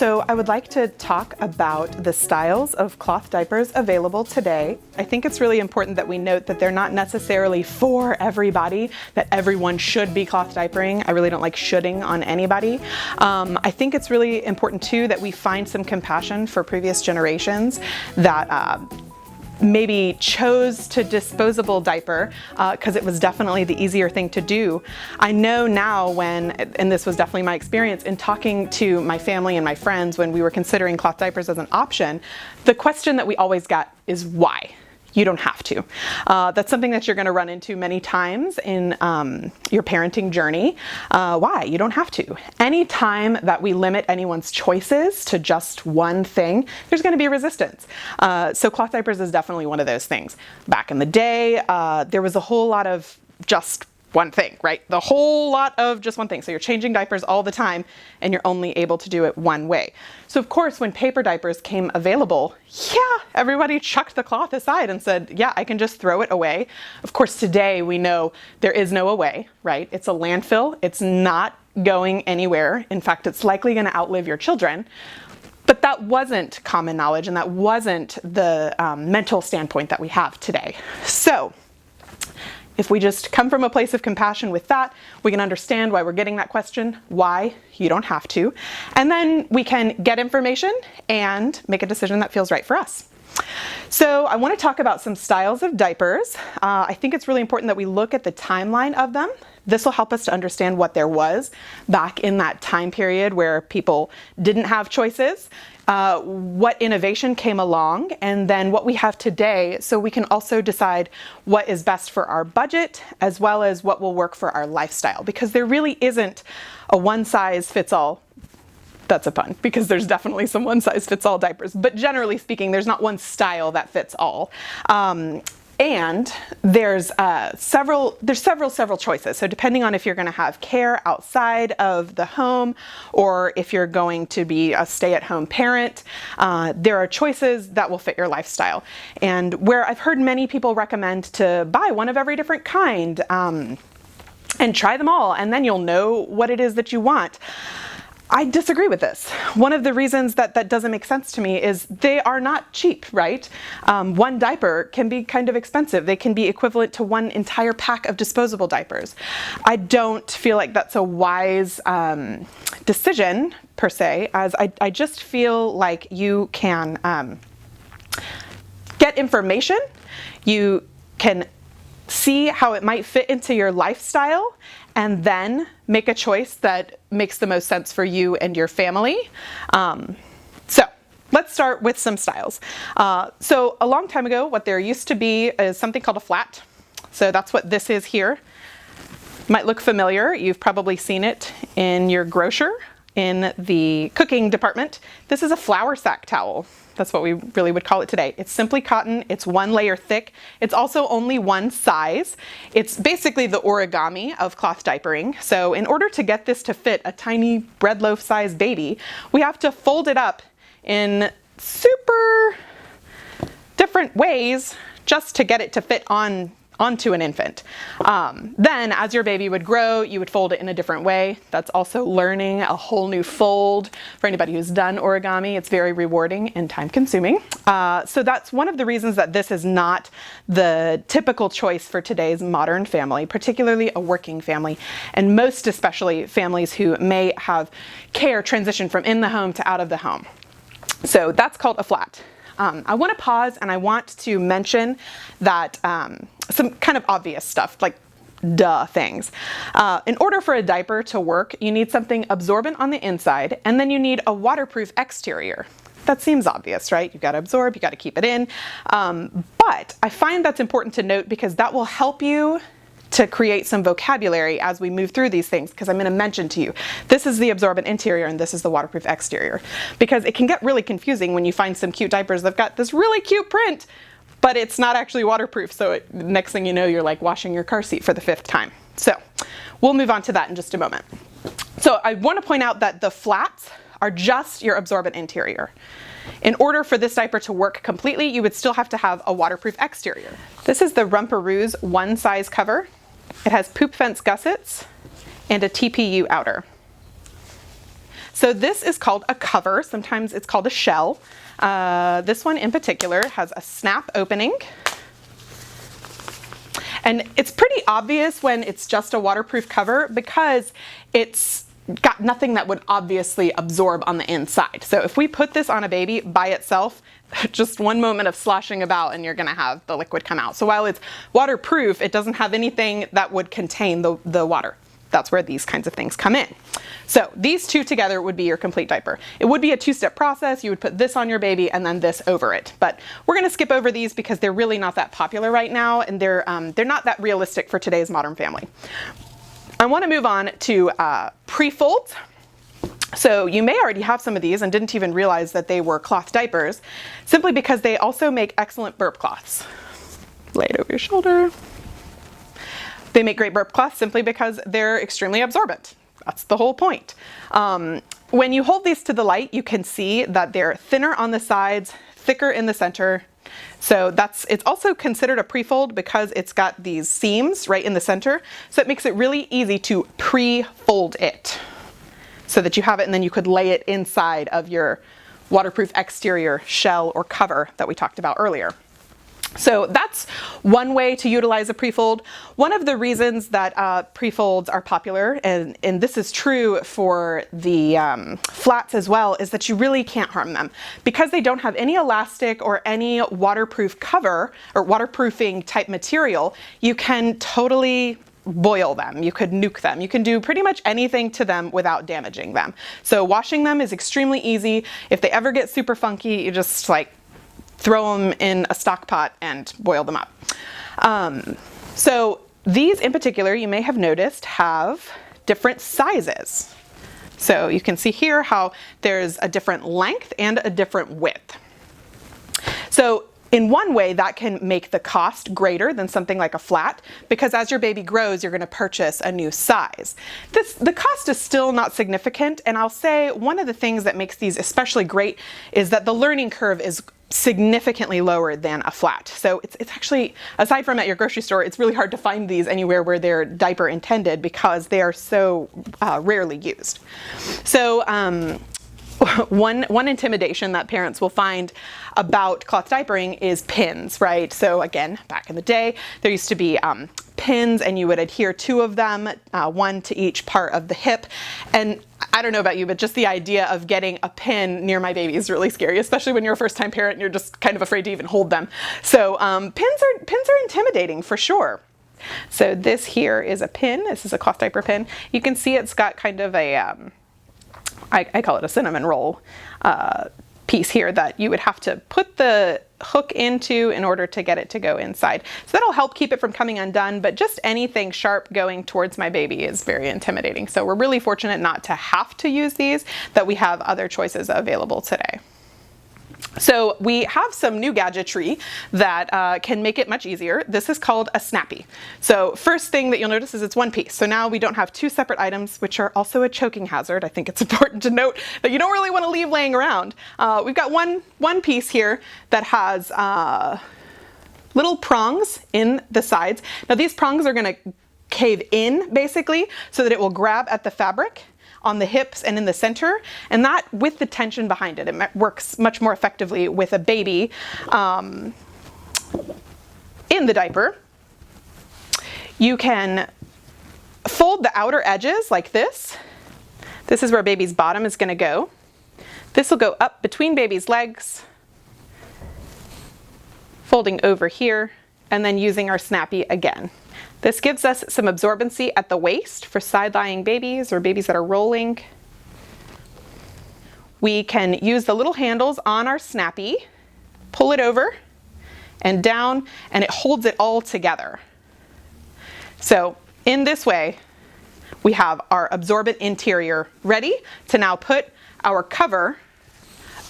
So I would like to talk about the styles of cloth diapers available today. I think it's really important that we note that they're not necessarily for everybody, that everyone should be cloth diapering. I really don't like shoulding on anybody. I think it's really important too that we find some compassion for previous generations that maybe chose to disposable diaper because it was definitely the easier thing to do. I know now and this was definitely my experience in talking to my family and my friends when we were considering cloth diapers as an option, the question that we always got is why? You don't have to. That's something that you're going to run into many times in your parenting journey. Why? You don't have to. Anytime that we limit anyone's choices to just one thing, there's going to be resistance. So cloth diapers is definitely one of those things. Back in the day, there was a whole lot of just one thing, right? The whole lot of just one thing. So you're changing diapers all the time and you're only able to do it one way. So of course, when paper diapers came available, everybody chucked the cloth aside and said, yeah, I can just throw it away. Of course, today we know there is no away, right? It's a landfill. It's not going anywhere. In fact, it's likely going to outlive your children. But that wasn't common knowledge and that wasn't the mental standpoint that we have today. So if we just come from a place of compassion with that, we can understand why we're getting that question, why you don't have to, and then we can get information and make a decision that feels right for us. So I want to talk about some styles of diapers. I think it's really important that we look at the timeline of them. This will help us to understand what there was back in that time period where people didn't have choices, what innovation came along, and then what we have today, so we can also decide what is best for our budget as well as what will work for our lifestyle, because there really isn't a one-size-fits-all. That's a pun, because there's definitely some one-size-fits-all diapers, but generally speaking, there's not one style that fits all. And there's several choices. So depending on if you're going to have care outside of the home or if you're going to be a stay-at-home parent, there are choices that will fit your lifestyle. And where I've heard many people recommend to buy one of every different kind and try them all, and then you'll know what it is that you want. I disagree with this. One of the reasons that doesn't make sense to me is they are not cheap, right? One diaper can be kind of expensive. They can be equivalent to one entire pack of disposable diapers. I don't feel like that's a wise decision per se, as I just feel like you can get information, you can see how it might fit into your lifestyle, and then make a choice that makes the most sense for you and your family. So let's start with some styles. So a long time ago, what there used to be is something called a flat. So that's what this is here. Might look familiar. You've probably seen it in your grocer in the cooking department. This is a flour sack towel. That's what we really would call it today. It's simply cotton. It's one layer thick. It's also only one size. It's basically the origami of cloth diapering. So in order to get this to fit a tiny bread loaf sized baby, we have to fold it up in super different ways just to get it to fit onto an infant. Then as your baby would grow, you would fold it in a different way. That's also learning a whole new fold. For anybody who's done origami, it's very rewarding and time consuming. So that's one of the reasons that this is not the typical choice for today's modern family, particularly a working family, and most especially families who may have care transition from in the home to out of the home. So that's called a flat. I want to pause and I want to mention that some kind of obvious stuff, like duh things. In order for a diaper to work, you need something absorbent on the inside, and then you need a waterproof exterior. That seems obvious, right? You've got to absorb, you got to keep it in. But I find that's important to note because that will help you to create some vocabulary as we move through these things, because I'm going to mention to you, this is the absorbent interior and this is the waterproof exterior, because it can get really confusing when you find some cute diapers that've got this really cute print, but it's not actually waterproof. So next thing you know, you're like washing your car seat for the 5th time. So we'll move on to that in just a moment. So I want to point out that the flats are just your absorbent interior. In order for this diaper to work completely, you would still have to have a waterproof exterior. This is the Rumperoo's one size cover. It has poop fence gussets and a TPU outer. So this is called a cover. Sometimes it's called a shell. This one in particular has a snap opening. And it's pretty obvious when it's just a waterproof cover because it's got nothing that would obviously absorb on the inside. So if we put this on a baby by itself, just one moment of sloshing about and you're gonna have the liquid come out. So while it's waterproof, it doesn't have anything that would contain the water. That's where these kinds of things come in. So these two together would be your complete diaper. It would be a two-step process. You would put this on your baby and then this over it. But we're gonna skip over these because they're really not that popular right now, and they're not that realistic for today's modern family. I wanna move on to pre-folds. So you may already have some of these and didn't even realize that they were cloth diapers, simply because they also make excellent burp cloths. Lay it over your shoulder. They make great burp cloths simply because they're extremely absorbent. That's the whole point. When you hold these to the light, you can see that they're thinner on the sides, thicker in the center. So it's also considered a pre-fold because it's got these seams right in the center. So it makes it really easy to pre-fold it so that you have it and then you could lay it inside of your waterproof exterior shell or cover that we talked about earlier. So that's one way to utilize a pre-fold. One of the reasons that pre-folds are popular, and this is true for the flats as well, is that you really can't harm them. Because they don't have any elastic or any waterproof cover or waterproofing type material, you can totally boil them. You could nuke them. You can do pretty much anything to them without damaging them. So washing them is extremely easy. If they ever get super funky, you just throw them in a stock pot and boil them up. So these in particular, you may have noticed, have different sizes. So you can see here how there's a different length and a different width. So in one way, that can make the cost greater than something like a flat, because as your baby grows, you're going to purchase a new size. The cost is still not significant, and I'll say one of the things that makes these especially great is that the learning curve is significantly lower than a flat. So it's actually, aside from at your grocery store, it's really hard to find these anywhere where they're diaper intended because they are so rarely used. So one intimidation that parents will find about cloth diapering is pins, right? So again, back in the day, there used to be pins, and you would adhere two of them, one to each part of the hip. And I don't know about you, but just the idea of getting a pin near my baby is really scary, especially when you're a first-time parent and you're just kind of afraid to even hold them. So pins are intimidating for sure. So this here is a pin. This is a cloth diaper pin. You can see it's got kind of a I call it a cinnamon roll piece here that you would have to put the hook into in order to get it to go inside. So that'll help keep it from coming undone, but just anything sharp going towards my baby is very intimidating. So we're really fortunate not to have to use these, that we have other choices available today. So we have some new gadgetry that can make it much easier. This is called a snappy. So first thing that you'll notice is it's one piece. So now we don't have two separate items, which are also a choking hazard. I think it's important to note that you don't really want to leave laying around. We've got one piece here that has little prongs in the sides. Now these prongs are going to cave in basically so that it will grab at the fabric on the hips and in the center, and that with the tension behind it, it works much more effectively with a baby in the diaper. You can fold the outer edges like this. This is where baby's bottom is going to go. This will go up between baby's legs, folding over here, and then using our snappy again. This gives us some absorbency at the waist for side-lying babies or babies that are rolling. We can use the little handles on our snappy, pull it over and down, and it holds it all together. So in this way, we have our absorbent interior ready to now put our cover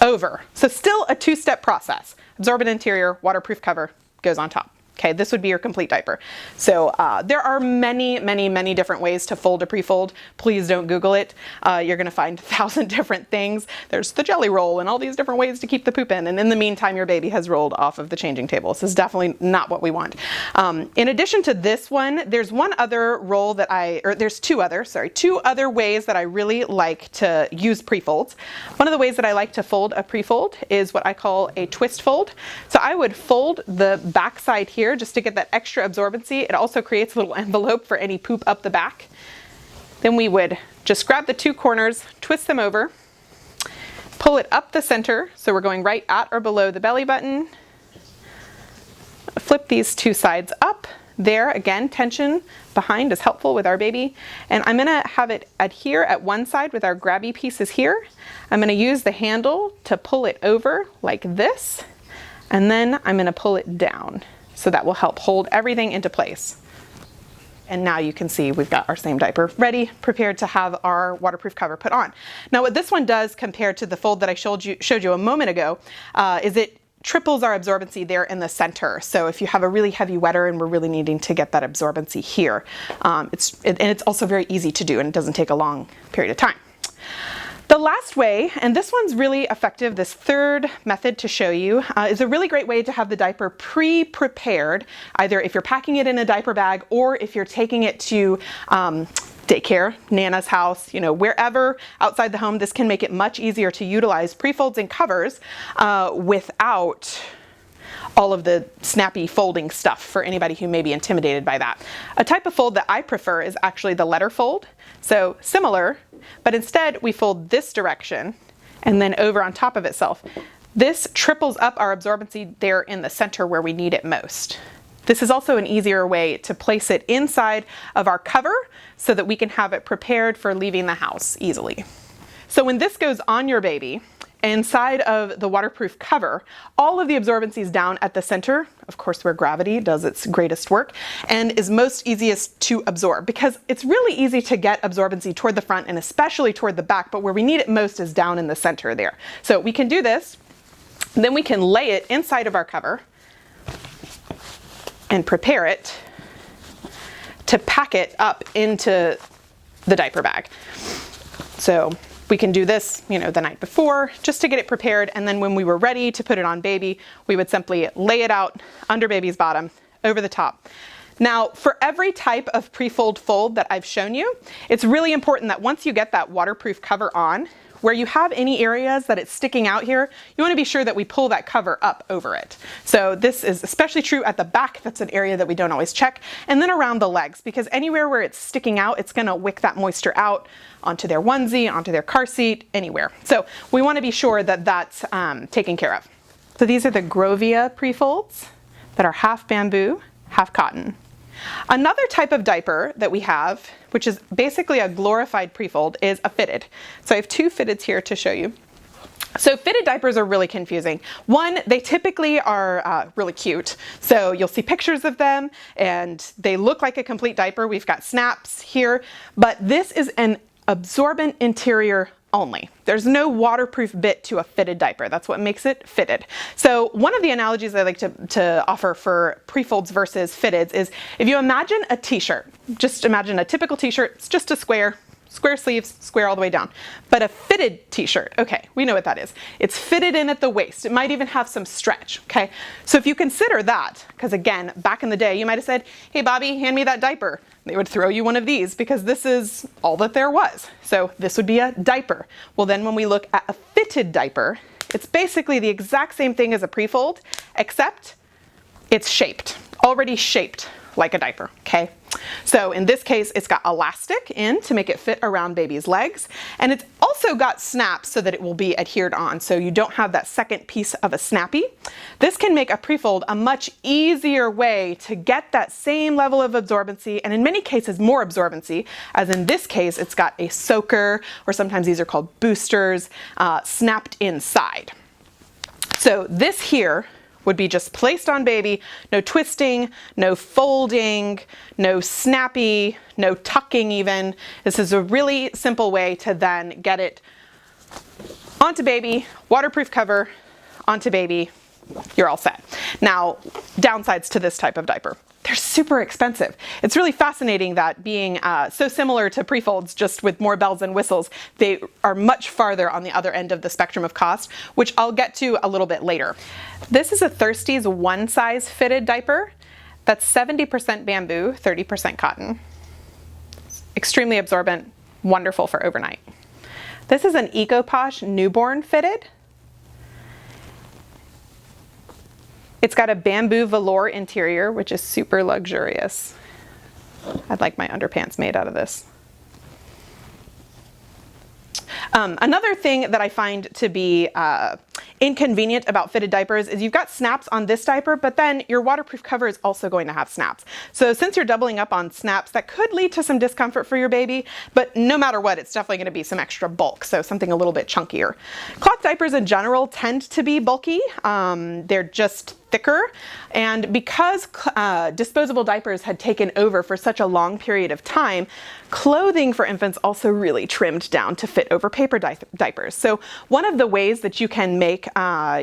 over. So still a two-step process. Absorbent interior, waterproof cover goes on top. Okay, this would be your complete diaper. So there are many different ways to fold a pre-fold. Please don't Google it. You're gonna find 1,000 different things. There's the jelly roll and all these different ways to keep the poop in. And in the meantime, your baby has rolled off of the changing table. This is definitely not what we want. In addition to this one, there's one other roll that there's two other ways that I really like to use pre-folds. One of the ways that I like to fold a pre-fold is what I call a twist fold. So I would fold the back side here just to get that extra absorbency. It also creates a little envelope for any poop up the back. Then we would just grab the two corners, twist them over, pull it up the center, so we're going right at or below the belly button. Flip these two sides up. There, again, tension behind is helpful with our baby. And I'm gonna have it adhere at one side with our grabby pieces here. I'm gonna use the handle to pull it over like this, and then I'm gonna pull it down. So that will help hold everything into place. And now you can see we've got our same diaper ready, prepared to have our waterproof cover put on. Now what this one does compared to the fold that I showed you a moment ago is it triples our absorbency there in the center. So if you have a really heavy wetter and we're really needing to get that absorbency here, it's also very easy to do and it doesn't take a long period of time. The last way, and this one's really effective, this third method to show you, is a really great way to have the diaper pre-prepared, either if you're packing it in a diaper bag or if you're taking it to daycare, Nana's house, wherever outside the home. This can make it much easier to utilize pre-folds and covers without all of the snappy folding stuff for anybody who may be intimidated by that. A type of fold that I prefer is actually the letter fold. So similar, but instead we fold this direction and then over on top of itself. This triples up our absorbency there in the center where we need it most. This is also an easier way to place it inside of our cover so that we can have it prepared for leaving the house easily. So when this goes on your baby, inside of the waterproof cover, all of the absorbency is down at the center, of course where gravity does its greatest work, and is most easiest to absorb, because it's really easy to get absorbency toward the front and especially toward the back, but where we need it most is down in the center there. So we can do this, then we can lay it inside of our cover and prepare it to pack it up into the diaper bag. So we can do this, the night before, just to get it prepared, and then when we were ready to put it on baby, we would simply lay it out under baby's bottom, over the top. Now, for every type of pre-fold fold that I've shown you, it's really important that once you get that waterproof cover on, where you have any areas that it's sticking out here, you want to be sure that we pull that cover up over it. So this is especially true at the back. That's an area that we don't always check. And then around the legs, because anywhere where it's sticking out, it's going to wick that moisture out onto their onesie, onto their car seat, anywhere. So we want to be sure that that's taken care of. So these are the Grovia pre-folds that are half bamboo, half cotton. Another type of diaper that we have, which is basically a glorified pre-fold, is a fitted. So I have two fitteds here to show you. So fitted diapers are really confusing. One, they typically are really cute. So you'll see pictures of them and they look like a complete diaper. We've got snaps here, but this is an absorbent interior only. There's no waterproof bit to a fitted diaper. That's what makes it fitted. So one of the analogies I like to offer for pre-folds versus fitteds is if you imagine a t-shirt, just imagine a typical t-shirt, it's just a square sleeves, square all the way down. But a fitted t-shirt, okay, we know what that is. It's fitted in at the waist. It might even have some stretch, okay? So if you consider that, because again, back in the day, you might have said, hey Bobby, hand me that diaper. They would throw you one of these because this is all that there was. So this would be a diaper. Well then when we look at a fitted diaper, it's basically the exact same thing as a pre-fold, except it's shaped, already shaped like a diaper, okay? So in this case, it's got elastic in to make it fit around baby's legs, and it's also got snaps so that it will be adhered on, so you don't have that second piece of a snappy. This can make a pre-fold a much easier way to get that same level of absorbency, and in many cases more absorbency, as in this case, it's got a soaker, or sometimes these are called boosters, snapped inside. So this here would be just placed on baby, no twisting, no folding, no snappy, no tucking even. This is a really simple way to then get it onto baby, waterproof cover, onto baby, you're all set. Now, downsides to this type of diaper. They're super expensive. It's really fascinating that being so similar to pre-folds, just with more bells and whistles, they are much farther on the other end of the spectrum of cost, which I'll get to a little bit later. This is a Thirsties one size fitted diaper. That's 70% bamboo, 30% cotton. It's extremely absorbent, wonderful for overnight. This is an EcoPosh newborn fitted. It's got a bamboo velour interior, which is super luxurious. I'd like my underpants made out of this. Another thing that I find to be inconvenient about fitted diapers is you've got snaps on this diaper, but then your waterproof cover is also going to have snaps. So since you're doubling up on snaps, that could lead to some discomfort for your baby, but no matter what, it's definitely going to be some extra bulk, so something a little bit chunkier. Cloth diapers in general tend to be bulky. They're just thicker, and because disposable diapers had taken over for such a long period of time, clothing for infants also really trimmed down to fit over paper diapers. So one of the ways that you can make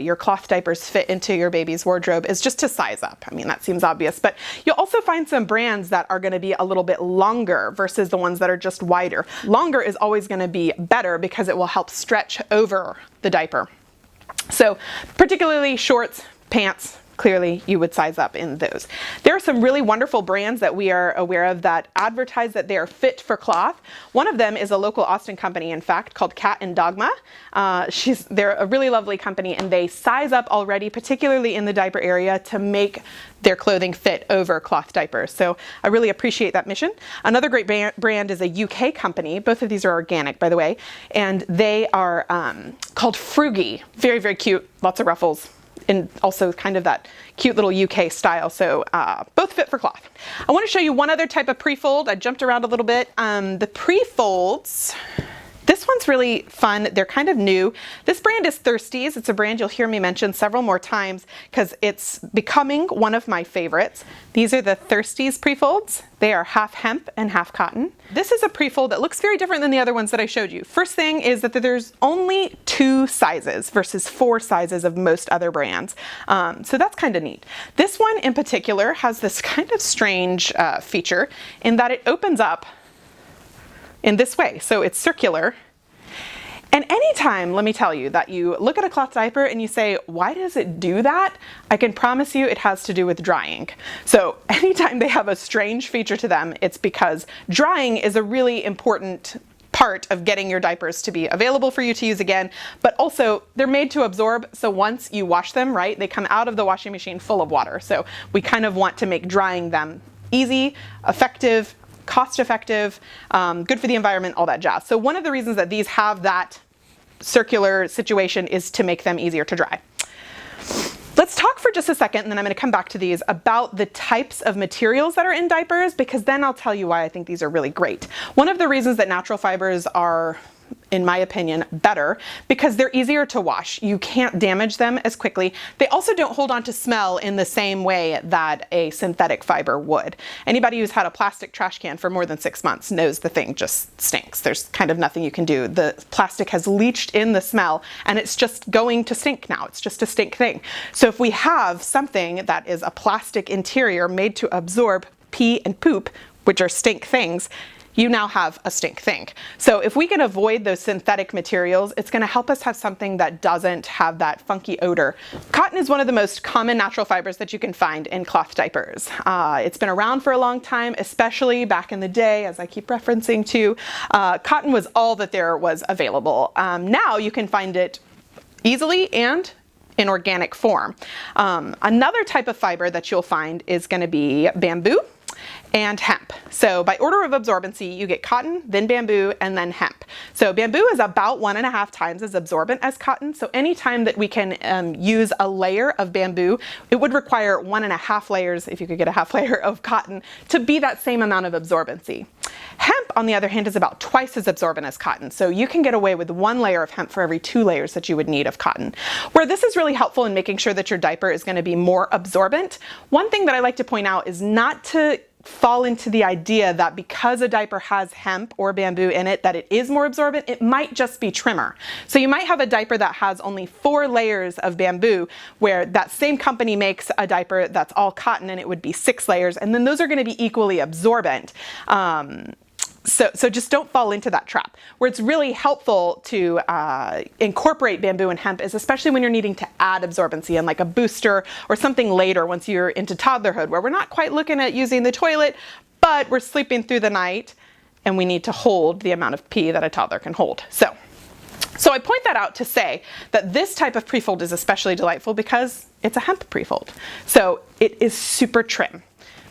your cloth diapers fit into your baby's wardrobe is just to size up. I mean, that seems obvious, but you'll also find some brands that are going to be a little bit longer versus the ones that are just wider. Longer is always going to be better because it will help stretch over the diaper. So particularly shorts, pants, clearly you would size up in those. There are some really wonderful brands that we are aware of that advertise that they are fit for cloth. One of them is a local Austin company, in fact, called Cat and Dogma. They're a really lovely company, and they size up already, particularly in the diaper area, to make their clothing fit over cloth diapers. So I really appreciate that mission. Another great brand is a UK company. Both of these are organic, by the way, and they are called Frugi. Very, very cute, lots of ruffles, and also kind of that cute little UK style. So both fit for cloth. I want to show you one other type of pre-fold. I jumped around a little bit. The pre-folds, this one's really fun. They're kind of new. This brand is Thirsties. It's a brand you'll hear me mention several more times because it's becoming one of my favorites. These are the Thirsties pre-folds. They are half hemp and half cotton. This is a pre-fold that looks very different than the other ones that I showed you. First thing is that there's only 2 sizes versus 4 sizes of most other brands. So that's kind of neat. This one in particular has this kind of strange feature in that it opens up in this way. So it's circular. And anytime, let me tell you, that you look at a cloth diaper and you say, why does it do that? I can promise you it has to do with drying. So anytime they have a strange feature to them, it's because drying is a really important part of getting your diapers to be available for you to use again, but also they're made to absorb. So once you wash them, right, they come out of the washing machine full of water. So we kind of want to make drying them easy, effective, cost-effective, good for the environment, all that jazz. So one of the reasons that these have that circular situation is to make them easier to dry. Let's talk for just a second, and then I'm going to come back to these, about the types of materials that are in diapers, because then I'll tell you why I think these are really great. One of the reasons that natural fibers are, in my opinion, better, because they're easier to wash. You can't damage them as quickly. They also don't hold on to smell in the same way that a synthetic fiber would. Anybody who's had a plastic trash can for more than 6 months knows the thing just stinks. There's kind of nothing you can do. The plastic has leached in the smell, and it's just going to stink now. It's just a stink thing. So if we have something that is a plastic interior made to absorb pee and poop, which are stink things, you now have a stink thing. So if we can avoid those synthetic materials, it's going to help us have something that doesn't have that funky odor. Cotton is one of the most common natural fibers that you can find in cloth diapers. It's been around for a long time, especially back in the day, as I keep referencing to. Cotton was all that there was available. Now you can find it easily and in organic form. Another type of fiber that you'll find is going to be bamboo and hemp. So by order of absorbency, you get cotton, then bamboo, and then hemp. So bamboo is about 1.5 times as absorbent as cotton. So anytime that we can use a layer of bamboo, it would require 1.5 layers, if you could get a half layer of cotton, to be that same amount of absorbency. Hemp, on the other hand, is about twice as absorbent as cotton. So you can get away with 1 layer of hemp for every 2 layers that you would need of cotton. Where this is really helpful in making sure that your diaper is going to be more absorbent, one thing that I like to point out is not to fall into the idea that because a diaper has hemp or bamboo in it, that it is more absorbent. It might just be trimmer. So you might have a diaper that has only 4 layers of bamboo, where that same company makes a diaper that's all cotton and it would be 6 layers, and then those are going to be equally absorbent. So just don't fall into that trap. Where it's really helpful to incorporate bamboo and hemp is especially when you're needing to add absorbency and like a booster or something later once you're into toddlerhood, where we're not quite looking at using the toilet, but we're sleeping through the night and we need to hold the amount of pee that a toddler can hold. So I point that out to say that this type of pre-fold is especially delightful because it's a hemp pre-fold. So it is super trim.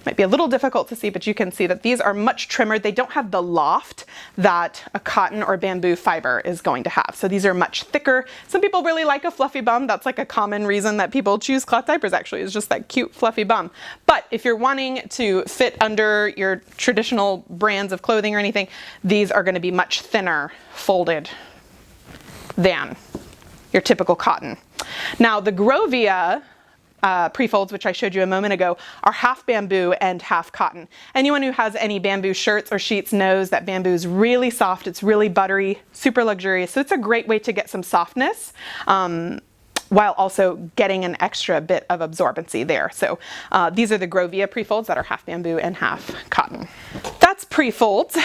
Might be a little difficult to see, but you can see that these are much trimmer. They don't have the loft that a cotton or bamboo fiber is going to have. So these are much thicker. Some people really like a fluffy bum. That's like a common reason that people choose cloth diapers, actually, is just that cute fluffy bum. But if you're wanting to fit under your traditional brands of clothing or anything, these are going to be much thinner folded than your typical cotton. Now the Grovia pre-folds, which I showed you a moment ago, are half bamboo and half cotton. Anyone who has any bamboo shirts or sheets knows that bamboo is really soft, it's really buttery, super luxurious, so it's a great way to get some softness while also getting an extra bit of absorbency there. So these are the Grovia pre-folds that are half bamboo and half cotton. That's pre-folds.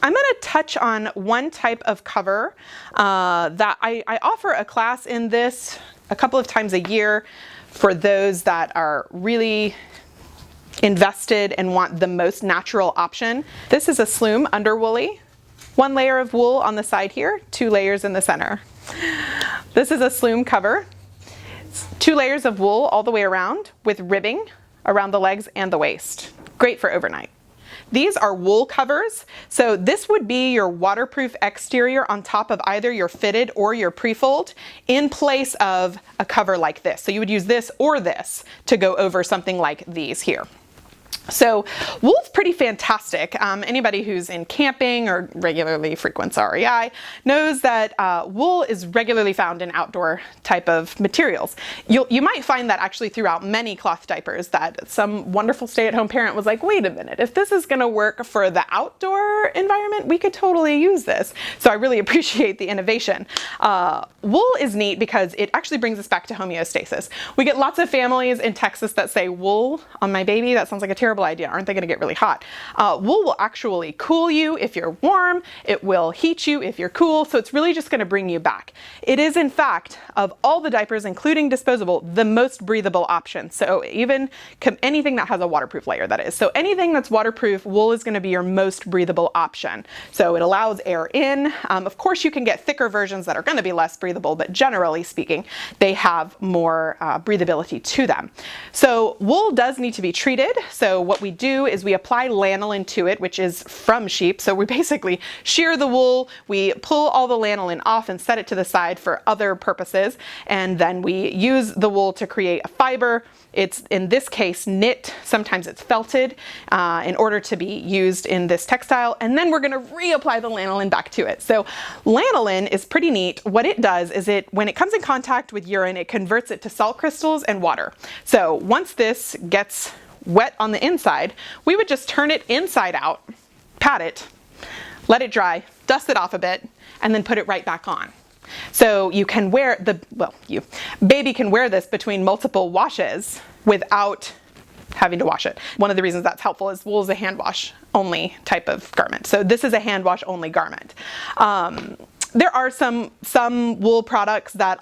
I'm going to touch on one type of cover that I offer a class in this a couple of times a year for those that are really invested and want the most natural option. This is a Sloom underwoolly. 1 layer of wool on the side here, 2 layers in the center. This is a Sloom cover. It's 2 layers of wool all the way around with ribbing around the legs and the waist. Great for overnight. These are wool covers, so this would be your waterproof exterior on top of either your fitted or your pre-fold in place of a cover like this. So you would use this or this to go over something like these here. So wool's pretty fantastic. Anybody who's in camping or regularly frequents REI knows that wool is regularly found in outdoor type of materials. You might find that actually throughout many cloth diapers, that some wonderful stay-at-home parent was like, wait a minute, if this is going to work for the outdoor environment, we could totally use this. So I really appreciate the innovation. Wool is neat because it actually brings us back to homeostasis. We get lots of families in Texas that say, wool on my baby? That sounds like a terrible idea. Aren't they going to get really hot? Wool will actually cool you if you're warm. It will heat you if you're cool. So it's really just going to bring you back. It is, in fact, of all the diapers, including disposable, the most breathable option. So even anything that has a waterproof layer, that is. So anything that's waterproof, wool is going to be your most breathable option. So it allows air in. Of course, you can get thicker versions that are going to be less breathable, but generally speaking, they have more breathability to them. So wool does need to be treated. So what we do is we apply lanolin to it, which is from sheep. So we basically shear the wool, we pull all the lanolin off and set it to the side for other purposes, and then we use the wool to create a fiber. It's, in this case, knit. Sometimes it's felted in order to be used in this textile, and then we're going to reapply the lanolin back to it. So lanolin is pretty neat. What it does is when it comes in contact with urine, it converts it to salt crystals and water. So once this gets wet on the inside, we would just turn it inside out, pat it, let it dry, dust it off a bit, and then put it right back on. So you can wear baby can wear this between multiple washes without having to wash it. One of the reasons that's helpful is wool is a hand wash only type of garment. So this is a hand wash only garment. There are some wool products that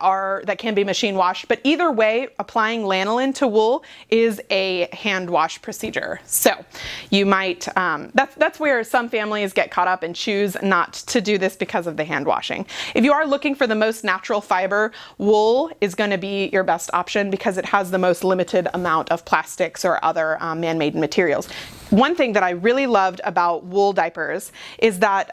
can be machine washed, but either way, applying lanolin to wool is a hand wash procedure. So you might, that's where some families get caught up and choose not to do this because of the hand washing. If you are looking for the most natural fiber, wool is going to be your best option because it has the most limited amount of plastics or other man-made materials. One thing that I really loved about wool diapers is that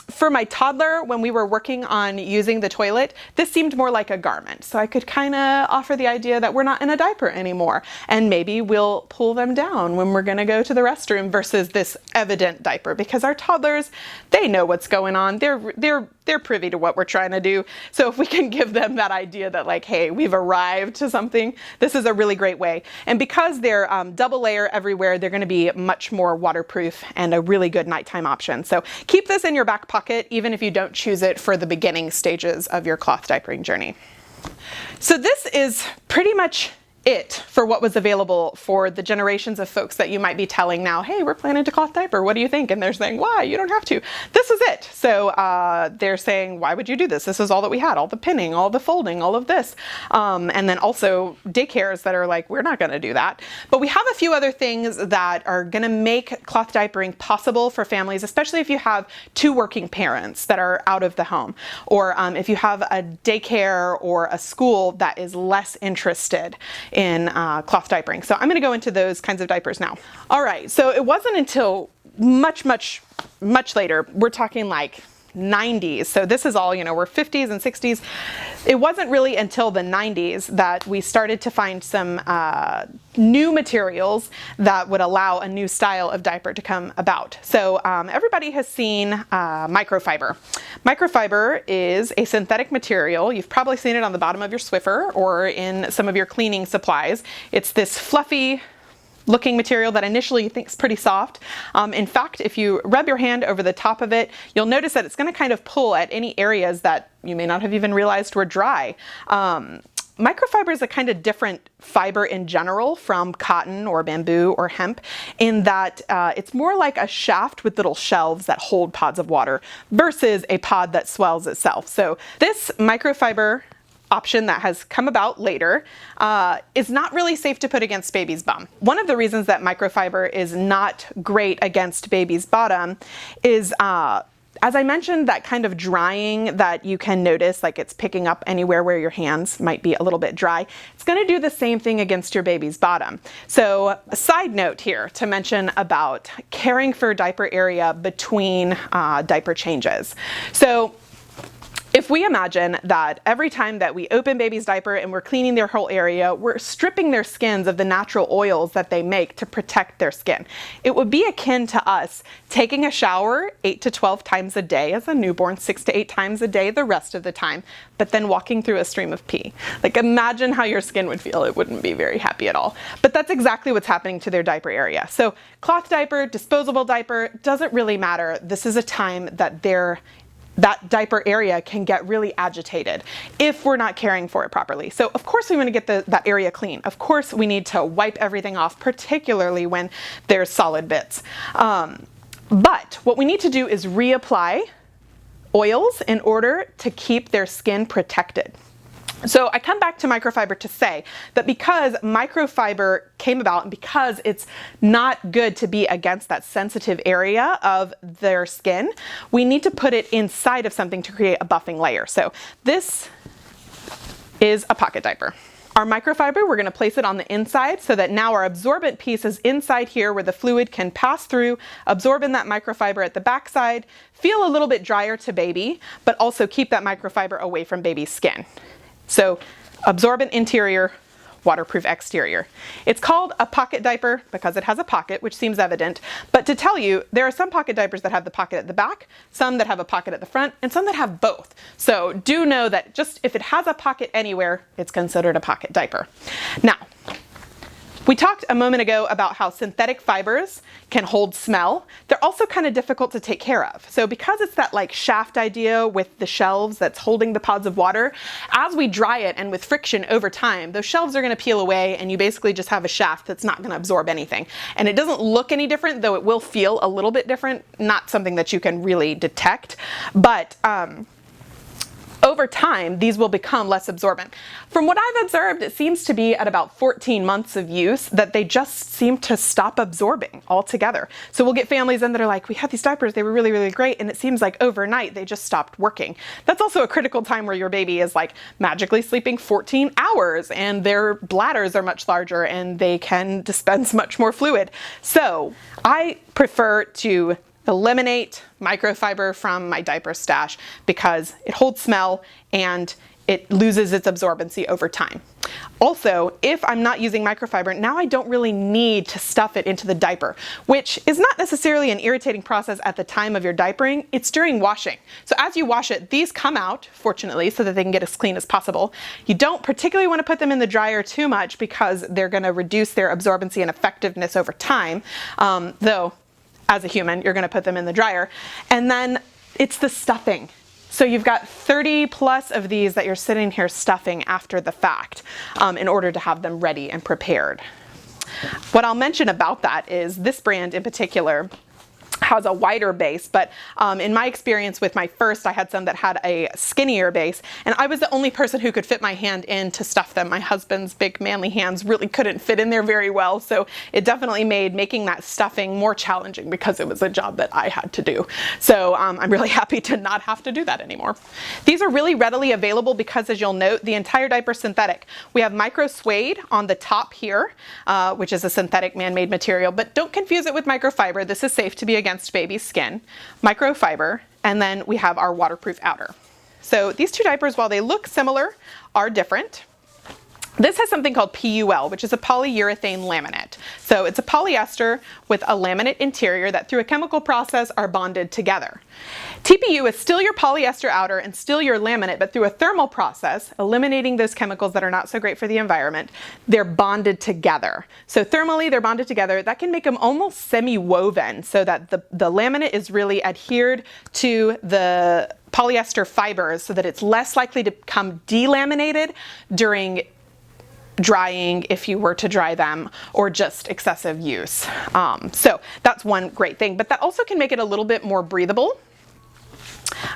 for my toddler, when we were working on using the toilet, this seemed more like a garment. So I could kind of offer the idea that we're not in a diaper anymore, and maybe we'll pull them down when we're going to go to the restroom versus this evident diaper, because our toddlers, they know what's going on. They're they're privy to what we're trying to do. So if we can give them that idea that like, hey, we've arrived to something, this is a really great way. And because they're double layer everywhere, they're going to be much more waterproof and a really good nighttime option. So keep this in your back pocket, even if you don't choose it for the beginning stages of your cloth diapering journey. So this is pretty much it for what was available for the generations of folks that you might be telling now, hey, we're planning to cloth diaper, what do you think? And they're saying, why? You don't have to. This is it. So they're saying, why would you do this? This is all that we had, all the pinning, all the folding, all of this. And then also daycares that are like, we're not going to do that. But we have a few other things that are going to make cloth diapering possible for families, especially if you have two working parents that are out of the home, or if you have a daycare or a school that is less interested in cloth diapering. So I'm going to go into those kinds of diapers now. All right, so it wasn't until much later, we're talking like 90s. So this is all, we're 50s and 60s. It wasn't really until the 90s that we started to find some new materials that would allow a new style of diaper to come about. So everybody has seen microfiber. Microfiber is a synthetic material. You've probably seen it on the bottom of your Swiffer or in some of your cleaning supplies. It's this fluffy looking material that initially you think is pretty soft. In fact, if you rub your hand over the top of it, you'll notice that it's going to kind of pull at any areas that you may not have even realized were dry. Microfiber is a kind of different fiber in general from cotton or bamboo or hemp in that it's more like a shaft with little shelves that hold pods of water versus a pod that swells itself. So this microfiber option that has come about later is not really safe to put against baby's bum. One of the reasons that microfiber is not great against baby's bottom is as I mentioned, that kind of drying that you can notice, like it's picking up anywhere where your hands might be a little bit dry. It's going to do the same thing against your baby's bottom. So a side note here to mention about caring for diaper area between diaper changes. So if we imagine that every time that we open baby's diaper and we're cleaning their whole area, we're stripping their skins of the natural oils that they make to protect their skin. It would be akin to us taking a shower 8 to 12 times a day as a newborn, 6 to 8 times a day the rest of the time, but then walking through a stream of pee. Like imagine how your skin would feel. It wouldn't be very happy at all. But that's exactly what's happening to their diaper area. So cloth diaper, disposable diaper, doesn't really matter. This is a time that that diaper area can get really agitated if we're not caring for it properly. So of course we want to get that area clean. Of course we need to wipe everything off, particularly when there's solid bits. But what we need to do is reapply oils in order to keep their skin protected. So I come back to microfiber to say that because microfiber came about and because it's not good to be against that sensitive area of their skin, we need to put it inside of something to create a buffing layer. So this is a pocket diaper. Our microfiber, we're going to place it on the inside so that now our absorbent piece is inside here where the fluid can pass through, absorb in that microfiber at the backside, feel a little bit drier to baby, but also keep that microfiber away from baby's skin. So absorbent interior, waterproof exterior. It's called a pocket diaper because it has a pocket, which seems evident. But to tell you, there are some pocket diapers that have the pocket at the back, some that have a pocket at the front, and some that have both. So do know that just if it has a pocket anywhere, it's considered a pocket diaper. Now, we talked a moment ago about how synthetic fibers can hold smell. They're also kind of difficult to take care of. So because it's that like shaft idea with the shelves that's holding the pods of water, as we dry it and with friction over time, those shelves are going to peel away and you basically just have a shaft that's not going to absorb anything. And it doesn't look any different, though it will feel a little bit different, not something that you can really detect. But over time, these will become less absorbent. From what I've observed, it seems to be at about 14 months of use that they just seem to stop absorbing altogether. So we'll get families in that are like, we had these diapers, they were really, really great, and it seems like overnight they just stopped working. That's also a critical time where your baby is like magically sleeping 14 hours and their bladders are much larger and they can dispense much more fluid. So I prefer to eliminate microfiber from my diaper stash because it holds smell and it loses its absorbency over time. Also, if I'm not using microfiber, now I don't really need to stuff it into the diaper, which is not necessarily an irritating process at the time of your diapering, it's during washing. So as you wash it, these come out, fortunately, so that they can get as clean as possible. You don't particularly want to put them in the dryer too much because they're going to reduce their absorbency and effectiveness over time, though as a human, you're going to put them in the dryer. And then it's the stuffing. So you've got 30 plus of these that you're sitting here stuffing after the fact in order to have them ready and prepared. What I'll mention about that is this brand in particular has a wider base, but in my experience with my first, I had some that had a skinnier base, and I was the only person who could fit my hand in to stuff them. My husband's big manly hands really couldn't fit in there very well, so it definitely made making that stuffing more challenging because it was a job that I had to do. So I'm really happy to not have to do that anymore. These are really readily available because, as you'll note, the entire diaper is synthetic. We have micro suede on the top here, which is a synthetic man-made material, but don't confuse it with microfiber. This is safe to be against baby's skin, microfiber, and then we have our waterproof outer. So these two diapers, while they look similar, are different. This has something called PUL, which is a polyurethane laminate. So it's a polyester with a laminate interior that through a chemical process are bonded together. TPU is still your polyester outer and still your laminate, but through a thermal process, eliminating those chemicals that are not so great for the environment, they're bonded together. So thermally, they're bonded together. That can make them almost semi-woven so that the laminate is really adhered to the polyester fibers so that it's less likely to become delaminated during drying if you were to dry them or just excessive use. So that's one great thing, but that also can make it a little bit more breathable.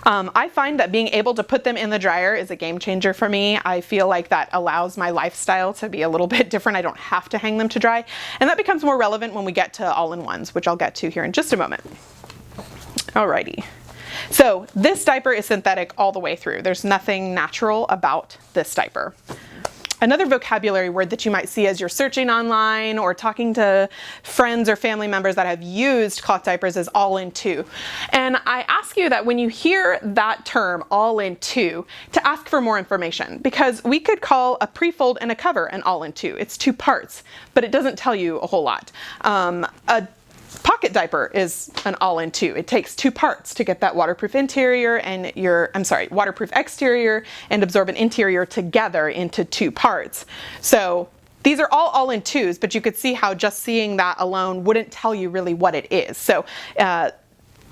I find that being able to put them in the dryer is a game changer for me. I feel like that allows my lifestyle to be a little bit different. I don't have to hang them to dry, and that becomes more relevant when we get to all-in-ones, which I'll get to here in just a moment. Alrighty. So this diaper is synthetic all the way through. There's nothing natural about this diaper. Another vocabulary word that you might see as you're searching online or talking to friends or family members that have used cloth diapers is all-in-two. And I ask you that when you hear that term, all-in-two, to ask for more information, because we could call a pre-fold and a cover an all-in-two. It's two parts, but it doesn't tell you a whole lot. A pocket diaper is an all-in-two. It takes two parts to get that waterproof interior and waterproof exterior and absorbent interior together into two parts. So these are all-in-twos, but you could see how just seeing that alone wouldn't tell you really what it is. So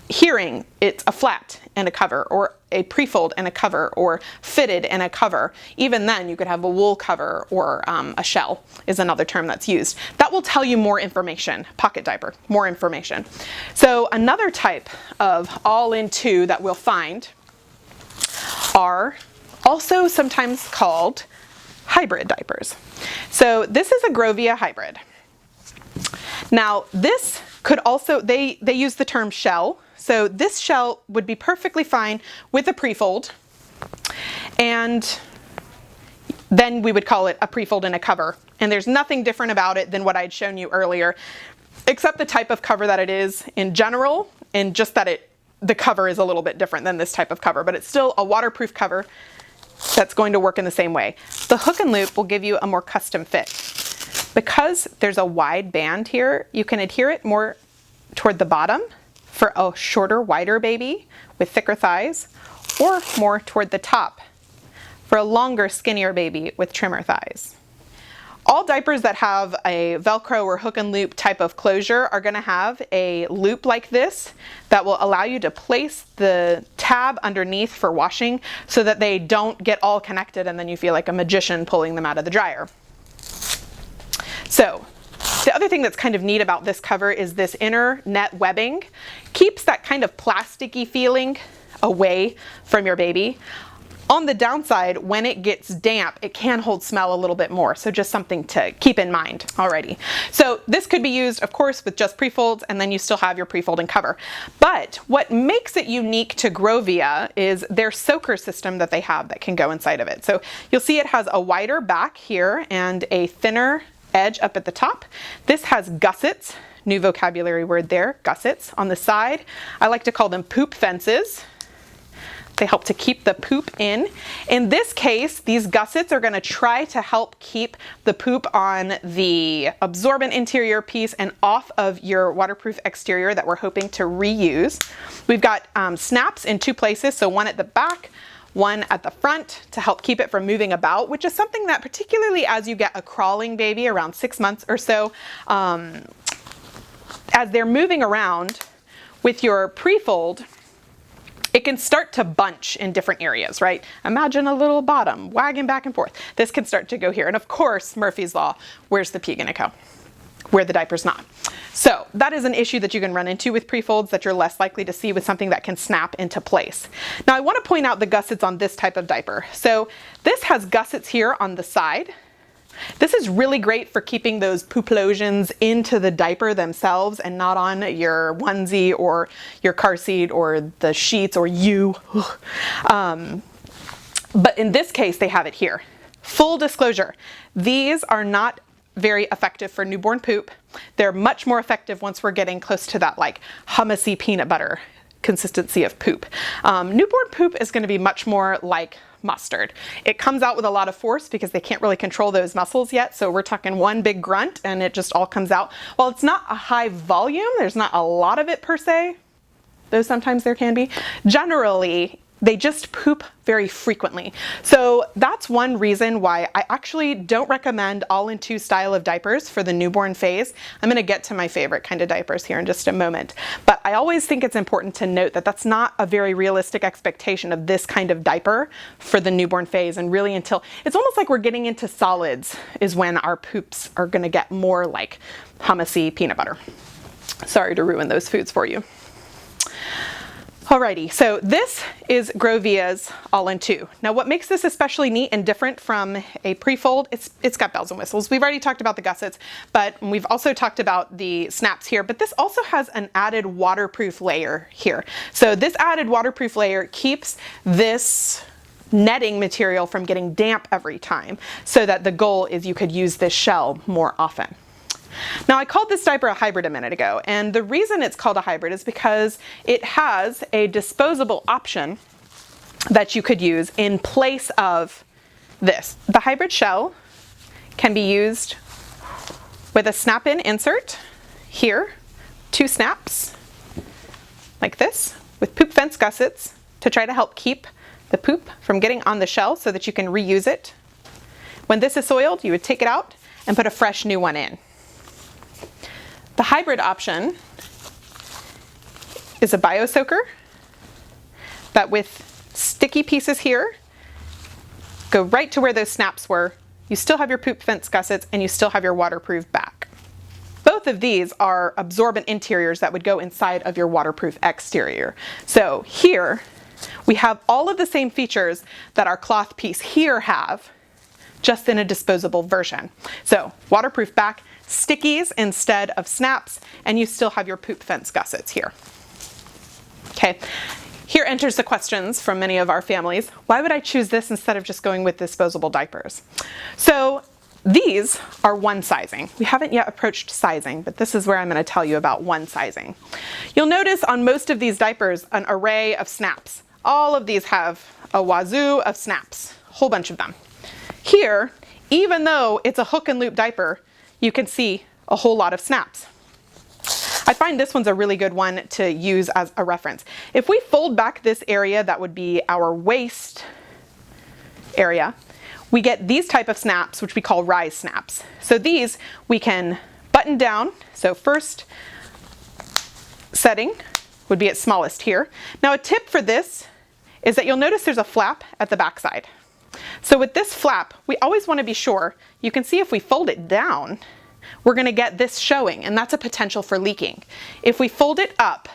hearing it's a flat and a cover, or a pre-fold and a cover, or fitted and a cover. Even then you could have a wool cover, or a shell is another term that's used. That will tell you more information. Pocket diaper, more information. So another type of all-in-two that we'll find are also sometimes called hybrid diapers. So this is a Grovia hybrid. Now this could also, they use the term shell. So this shell would be perfectly fine with a pre-fold, and then we would call it a pre-fold and a cover. And there's nothing different about it than what I'd shown you earlier, except the type of cover that it is in general, and just that the cover is a little bit different than this type of cover, but it's still a waterproof cover that's going to work in the same way. The hook and loop will give you a more custom fit. Because there's a wide band here, you can adhere it more toward the bottom for a shorter, wider baby with thicker thighs, or more toward the top for a longer, skinnier baby with trimmer thighs. All diapers that have a Velcro or hook and loop type of closure are going to have a loop like this that will allow you to place the tab underneath for washing so that they don't get all connected and then you feel like a magician pulling them out of the dryer. So the other thing that's kind of neat about this cover is this inner net webbing. Keeps that kind of plasticky feeling away from your baby. On the downside, when it gets damp, it can hold smell a little bit more. So just something to keep in mind already. So this could be used, of course, with just pre-folds, and then you still have your pre-fold and cover. But what makes it unique to Grovia is their soaker system that they have that can go inside of it. So you'll see it has a wider back here and a thinner edge up at the top. This has gussets, new vocabulary word there, gussets on the side. I like to call them poop fences. They help to keep the poop in. In this case, these gussets are going to try to help keep the poop on the absorbent interior piece and off of your waterproof exterior that we're hoping to reuse. We've got snaps in two places, so one at the back, one at the front to help keep it from moving about, which is something that particularly as you get a crawling baby around 6 months or so, as they're moving around with your pre-fold, it can start to bunch in different areas, right? Imagine a little bottom wagging back and forth. This can start to go here. And of course, Murphy's Law, where's the pee gonna go? Where the diaper's not. So that is an issue that you can run into with pre-folds that you're less likely to see with something that can snap into place. Now I wanna point out the gussets on this type of diaper. So this has gussets here on the side. This is really great for keeping those pooplosions into the diaper themselves and not on your onesie or your car seat or the sheets or you. But in this case, they have it here. Full disclosure, these are not very effective for newborn poop. They're much more effective once we're getting close to that like hummusy peanut butter consistency of poop. Newborn poop is going to be much more like mustard. It comes out with a lot of force because they can't really control those muscles yet. So we're talking one big grunt and it just all comes out. While it's not a high volume, there's not a lot of it per se, though sometimes there can be. Generally, they just poop very frequently. So that's one reason why I actually don't recommend all-in-two style of diapers for the newborn phase. I'm gonna get to my favorite kind of diapers here in just a moment. But I always think it's important to note that that's not a very realistic expectation of this kind of diaper for the newborn phase, and really until, it's almost like we're getting into solids is when our poops are gonna get more like hummusy peanut butter. Sorry to ruin those foods for you. Alrighty, so this is Grovia's all-in-two. Now what makes this especially neat and different from a pre-fold, it's got bells and whistles. We've already talked about the gussets, but we've also talked about the snaps here, but this also has an added waterproof layer here. So this added waterproof layer keeps this netting material from getting damp every time, so that the goal is you could use this shell more often. Now I called this diaper a hybrid a minute ago, and the reason it's called a hybrid is because it has a disposable option that you could use in place of this. The hybrid shell can be used with a snap-in insert here, 2 snaps like this with poop fence gussets to try to help keep the poop from getting on the shell so that you can reuse it. When this is soiled, you would take it out and put a fresh new one in. The hybrid option is a bio soaker that with sticky pieces here go right to where those snaps were. You still have your poop fence gussets and you still have your waterproof back. Both of these are absorbent interiors that would go inside of your waterproof exterior. So here we have all of the same features that our cloth piece here have, just in a disposable version. So waterproof back, stickies instead of snaps, and you still have your poop fence gussets here. Okay, here enters the questions from many of our families. Why would I choose this instead of just going with disposable diapers? So these are one sizing. We haven't yet approached sizing, but this is where I'm going to tell you about one sizing. You'll notice on most of these diapers an array of snaps. All of these have a wazoo of snaps, a whole bunch of them. Here, even though it's a hook and loop diaper, you can see a whole lot of snaps. I find this one's a really good one to use as a reference. If we fold back this area that would be our waist area, we get these type of snaps, which we call rise snaps. So these we can button down. So first setting would be at smallest here. Now a tip for this is that you'll notice there's a flap at the back side. So with this flap, we always want to be sure, you can see if we fold it down, we're going to get this showing, and that's a potential for leaking. If we fold it up,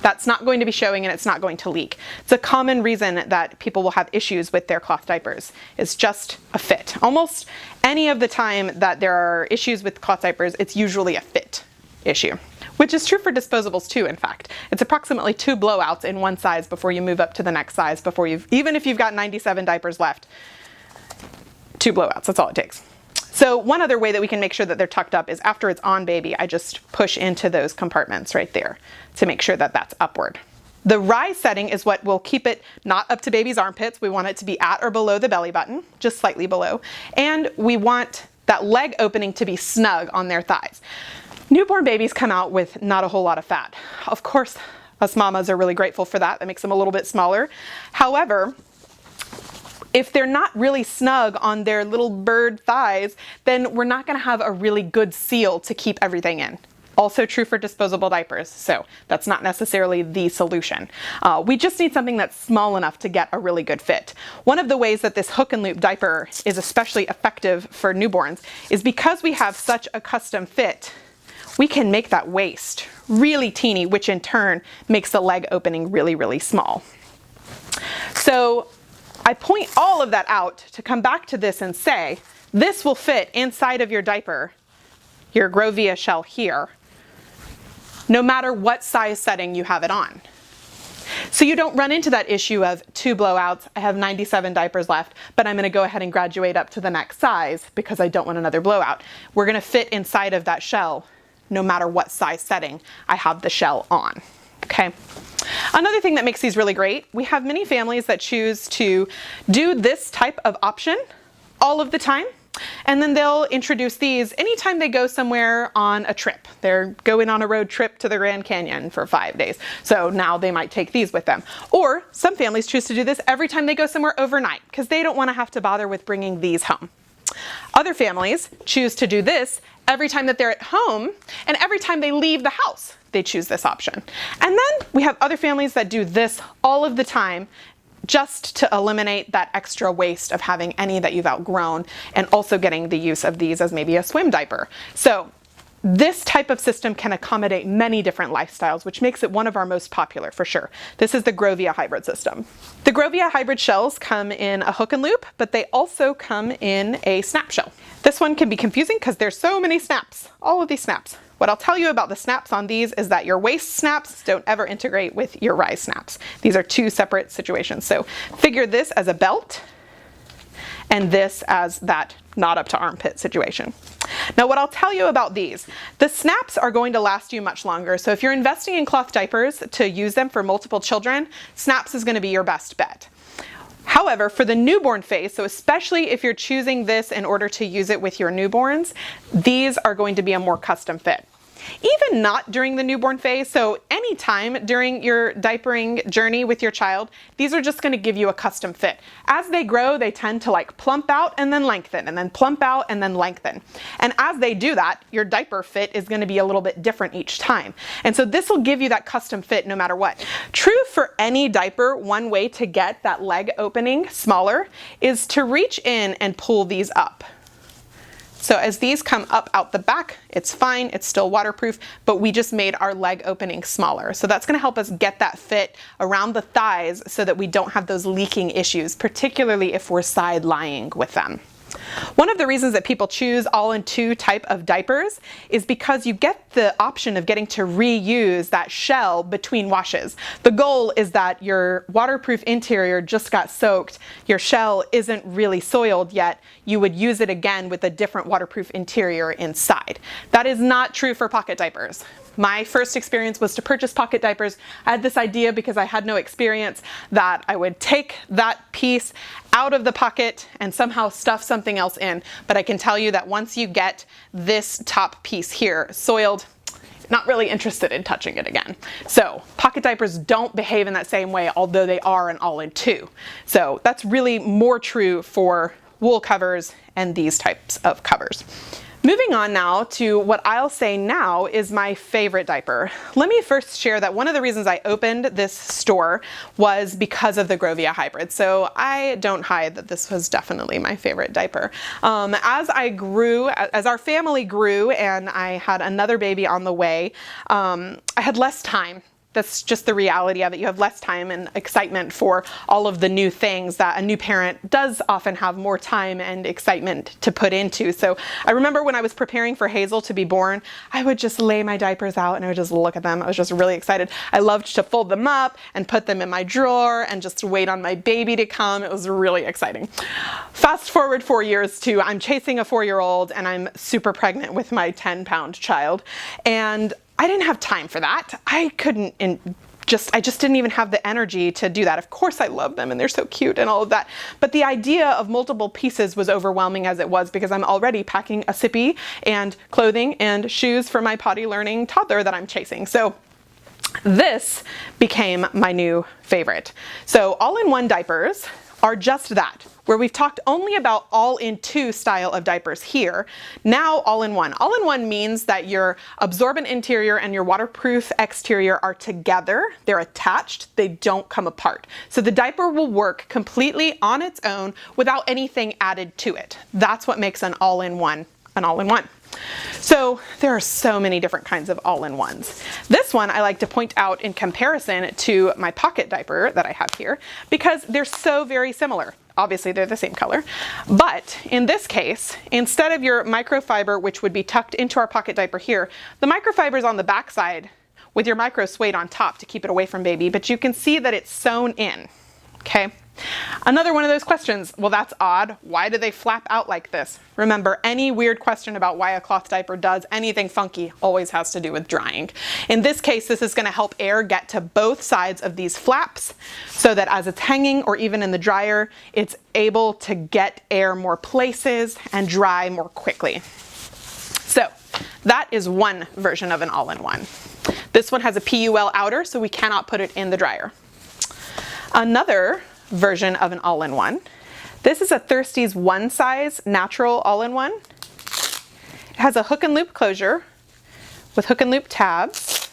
that's not going to be showing and it's not going to leak. It's a common reason that people will have issues with their cloth diapers. It's just a fit. Almost any of the time that there are issues with cloth diapers, it's usually a fit issue, which is true for disposables too, in fact. It's approximately 2 blowouts in one size before you move up to the next size, before even if you've got 97 diapers left, 2 blowouts, that's all it takes. So one other way that we can make sure that they're tucked up is after it's on baby, I just push into those compartments right there to make sure that that's upward. The rise setting is what will keep it not up to baby's armpits. We want it to be at or below the belly button, just slightly below. And we want that leg opening to be snug on their thighs. Newborn babies come out with not a whole lot of fat. Of course, us mamas are really grateful for that. That makes them a little bit smaller. However, if they're not really snug on their little bird thighs, then we're not going to have a really good seal to keep everything in. Also true for disposable diapers, so that's not necessarily the solution. We just need something that's small enough to get a really good fit. One of the ways that this hook and loop diaper is especially effective for newborns is because we have such a custom fit, we can make that waist really teeny, which in turn makes the leg opening really, really small. So I point all of that out to come back to this and say, this will fit inside of your diaper, your Grovia shell here, no matter what size setting you have it on. So you don't run into that issue of 2 blowouts, I have 97 diapers left, but I'm gonna go ahead and graduate up to the next size because I don't want another blowout. We're gonna fit inside of that shell no matter what size setting I have the shell on, okay? Another thing that makes these really great, we have many families that choose to do this type of option all of the time. And then they'll introduce these anytime they go somewhere on a trip. They're going on a road trip to the Grand Canyon for 5 days. So now they might take these with them. Or some families choose to do this every time they go somewhere overnight because they don't want to have to bother with bringing these home. Other families choose to do this every time that they're at home and every time they leave the house, they choose this option. And then we have other families that do this all of the time just to eliminate that extra waste of having any that you've outgrown and also getting the use of these as maybe a swim diaper. So this type of system can accommodate many different lifestyles, which makes it one of our most popular for sure. This is the Grovia hybrid system. The Grovia hybrid shells come in a hook and loop, but they also come in a snap shell. This one can be confusing because there's so many snaps, all of these snaps. What I'll tell you about the snaps on these is that your waist snaps don't ever integrate with your rise snaps. These are two separate situations. So figure this as a belt and this as that not up to armpit situation. Now what I'll tell you about these, the snaps are going to last you much longer. So if you're investing in cloth diapers to use them for multiple children, snaps is going to be your best bet. However, for the newborn phase, so especially if you're choosing this in order to use it with your newborns, these are going to be a more custom fit. Even not during the newborn phase, so anytime during your diapering journey with your child, these are just going to give you a custom fit. As they grow, they tend to like plump out and then lengthen, and then plump out and then lengthen. And as they do that, your diaper fit is going to be a little bit different each time. And so this will give you that custom fit no matter what. True for any diaper, one way to get that leg opening smaller is to reach in and pull these up. So as these come up out the back, it's fine, it's still waterproof, but we just made our leg opening smaller. So that's gonna help us get that fit around the thighs so that we don't have those leaking issues, particularly if we're side lying with them. One of the reasons that people choose all-in-2 type of diapers is because you get the option of getting to reuse that shell between washes. The goal is that your waterproof interior just got soaked, your shell isn't really soiled yet, you would use it again with a different waterproof interior inside. That is not true for pocket diapers. My first experience was to purchase pocket diapers. I had this idea because I had no experience that I would take that piece out of the pocket and somehow stuff something else in. But I can tell you that once you get this top piece here soiled, not really interested in touching it again. So pocket diapers don't behave in that same way, although they are an all-in-2. So that's really more true for wool covers and these types of covers. Moving on now to what I'll say now is my favorite diaper. Let me first share that one of the reasons I opened this store was because of the Grovia hybrid. So I don't hide that this was definitely my favorite diaper. As I grew, as our family grew and I had another baby on the way, I had less time. That's just the reality of it. You have less time and excitement for all of the new things that a new parent does often have more time and excitement to put into. So I remember when I was preparing for Hazel to be born, I would just lay my diapers out and I would just look at them. I was just really excited. I loved to fold them up and put them in my drawer and just wait on my baby to come. It was really exciting. Fast forward 4 years to I'm chasing a 4-year-old and I'm super pregnant with my 10-pound child. And I didn't have time for that. I couldn't I just didn't even have the energy to do that. Of course I love them and they're so cute and all of that, but the idea of multiple pieces was overwhelming as it was, because I'm already packing a sippy and clothing and shoes for my potty learning toddler that I'm chasing. So this became my new favorite. So all-in-one diapers are just that, where we've talked only about all-in-two style of diapers here. Now all-in-one. All-in-one means that your absorbent interior and your waterproof exterior are together. They're attached. They don't come apart. So the diaper will work completely on its own without anything added to it. That's what makes an all-in-one an all-in-one. So there are so many different kinds of all-in-ones. This one I like to point out in comparison to my pocket diaper that I have here, because they're so very similar. Obviously they're the same color, but in this case, instead of your microfiber, which would be tucked into our pocket diaper here, the microfiber is on the back side with your micro suede on top to keep it away from baby, but you can see that it's sewn in, okay? Another one of those questions, well, that's odd. Why do they flap out like this? Remember, any weird question about why a cloth diaper does anything funky always has to do with drying. In this case, this is going to help air get to both sides of these flaps so that as it's hanging or even in the dryer, it's able to get air more places and dry more quickly. So that is one version of an all-in-one. This one has a PUL outer, so we cannot put it in the dryer. Another version of an all-in-one. This is a Thirsty's one size natural all-in-one. It has a hook and loop closure with hook and loop tabs,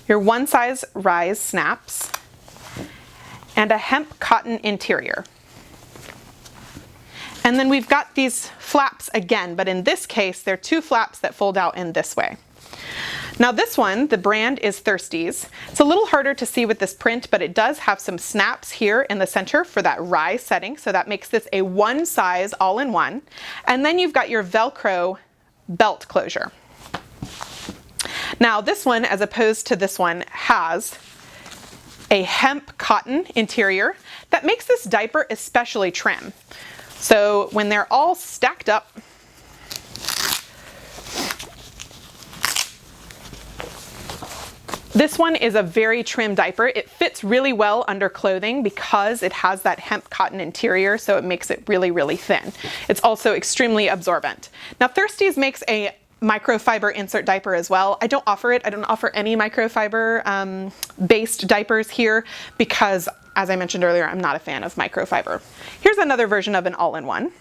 your one size rise snaps, and a hemp cotton interior. And then we've got these flaps again, but in this case, they're two flaps that fold out in this way. Now this one, the brand is Thirsty's. It's a little harder to see with this print, but it does have some snaps here in the center for that rise setting, so that makes this a one size all-in-one. And then you've got your Velcro belt closure. Now this one, as opposed to this one, has a hemp cotton interior that makes this diaper especially trim. So when they're all stacked up, this one is a very trim diaper. It fits really well under clothing because it has that hemp cotton interior, so it makes it really, really thin. It's also extremely absorbent. Now Thirsty's makes a microfiber insert diaper as well. I don't offer it. I don't offer any microfiber based diapers here because, as I mentioned earlier, I'm not a fan of microfiber. Here's another version of an all-in-one.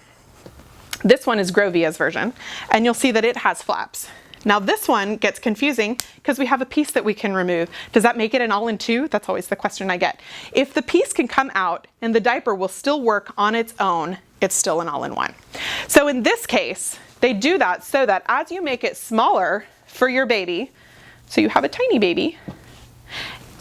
This one is Grovia's version, and you'll see that it has flaps. Now this one gets confusing because we have a piece that we can remove. Does that make it an all-in-two? That's always the question I get. If the piece can come out and the diaper will still work on its own, it's still an all-in-one. So in this case, they do that so that as you make it smaller for your baby, so you have a tiny baby